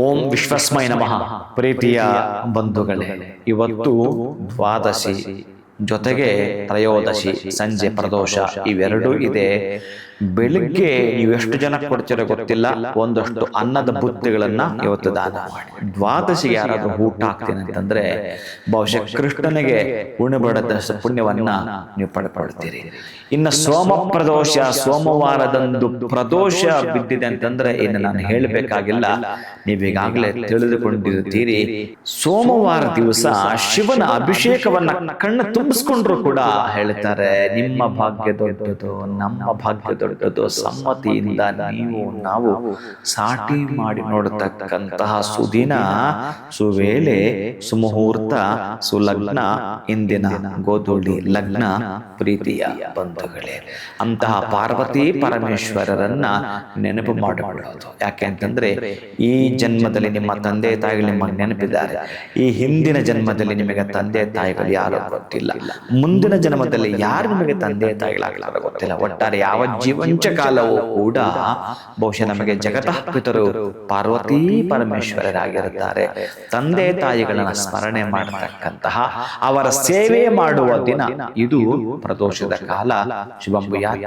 ಓಂ ವಿಶ್ವಸ್ಮೈ ನಮಃ. ಪ್ರೀತಿಯ ಬಂಧುಗಳೇ, ಇವತ್ತು ದ್ವಾದಶಿ ಜೊತೆಗೆ ತ್ರಯೋದಶಿ, ಸಂಜೆ ಪ್ರದೋಷ ಇವೆರಡೂ ಇದೆ. ಬೆಳಿಗ್ಗೆ ನೀವು ಎಷ್ಟು ಜನ ಕೊಡ್ತೀರೋ ಗೊತ್ತಿಲ್ಲ, ಒಂದಷ್ಟು ಅನ್ನದ ಬುತ್ತಿಗಳನ್ನ ಇವತ್ತು ದಾನ ಮಾಡಿ. ದ್ವಾದಶಿಗೆ ಯಾರಾದ್ರೂ ಊಟ ಹಾಕ್ತೀನಿ ಅಂತಂದ್ರೆ ಬಹುಶಃ ಕೃಷ್ಣನಿಗೆ ಉಣಬಡದಷ್ಟು ಪುಣ್ಯವನ್ನ ನೀವು ಪಡ್ಕೊಳ್ತೀರಿ. ಇನ್ನು ಸೋಮ ಪ್ರದೋಷ, ಸೋಮವಾರದಂದು ಪ್ರದೋಷ ಬಿದ್ದಿದೆ ಅಂತಂದ್ರೆ ಇನ್ನು ನಾನು ಹೇಳಬೇಕಾಗಿಲ್ಲ, ನೀವೀಗಾಗಲೇ ತಿಳಿದುಕೊಂಡಿರ್ತೀರಿ. ಸೋಮವಾರ ದಿವಸ ಶಿವನ ಅಭಿಷೇಕವನ್ನ ಕಣ್ಣು ತುಂಬಿಸ್ಕೊಂಡ್ರು ಕೂಡ ಹೇಳ್ತಾರೆ, ನಿಮ್ಮ ಭಾಗ್ಯ ದೊಡ್ಡದು, ನಮ್ಮ ಭಾಗ್ಯ ದೊಡ್ಡದು, ಸಮ್ಮತಿಯಿಂದ ನೀವು ನಾವು ಸಾಟಿ ಮಾಡಿ ನೋಡತಕ್ಕಂತಹ ಸುದಿನ, ಸುವೇಳೆ, ಸುಮುಹೂರ್ತ, ಸುಲಗ್ನ, ಇಂದಿನ ಗೋಧೂಳಿ ಲಗ್ನ. ಪ್ರೀತಿಯ ಬಂಧುಗಳೇ, ಅಂತಹ ಪಾರ್ವತಿ ಪರಮೇಶ್ವರರನ್ನ ನೆನಪು ಮಾಡಿಕೊಳ್ಳೋದು. ಯಾಕೆ ಅಂತಂದ್ರೆ ಈ ಜನ್ಮದಲ್ಲಿ ನಿಮ್ಮ ತಂದೆ ತಾಯಿಗಳು ನಿಮಗೆ ನೆನಪಿದ್ದಾರೆ, ಈ ಹಿಂದಿನ ಜನ್ಮದಲ್ಲಿ ನಿಮಗೆ ತಂದೆ ತಾಯಿಗಳು ಯಾರು ಗೊತ್ತಿಲ್ಲ, ಮುಂದಿನ ಜನ್ಮದಲ್ಲಿ ಯಾರು ನಿಮಗೆ ತಂದೆ ತಾಯಿಗಳಾಗಲಾರ ಗೊತ್ತಿಲ್ಲ. ಒಟ್ಟಾರೆ ಯಾವ ಜೀವಂಚ ಕಾಲವೂ ಕೂಡ ಬಹುಶಃ ನಮಗೆ ಜಗತಃ ಪಿತರು ಪಾರ್ವತಿ ಪರಮೇಶ್ವರರಾಗಿರುತ್ತಾರೆ. ತಂದೆ ತಾಯಿಗಳನ್ನ ಸ್ಮರಣೆ ಮಾಡತಕ್ಕಂತಹ, ಅವರ ಸೇವೆ ಮಾಡುವ ದಿನ ಇದು ಪ್ರದೋಷದ ಕಾಲ. ಶುಭಂ ಭೂಯಾತ್.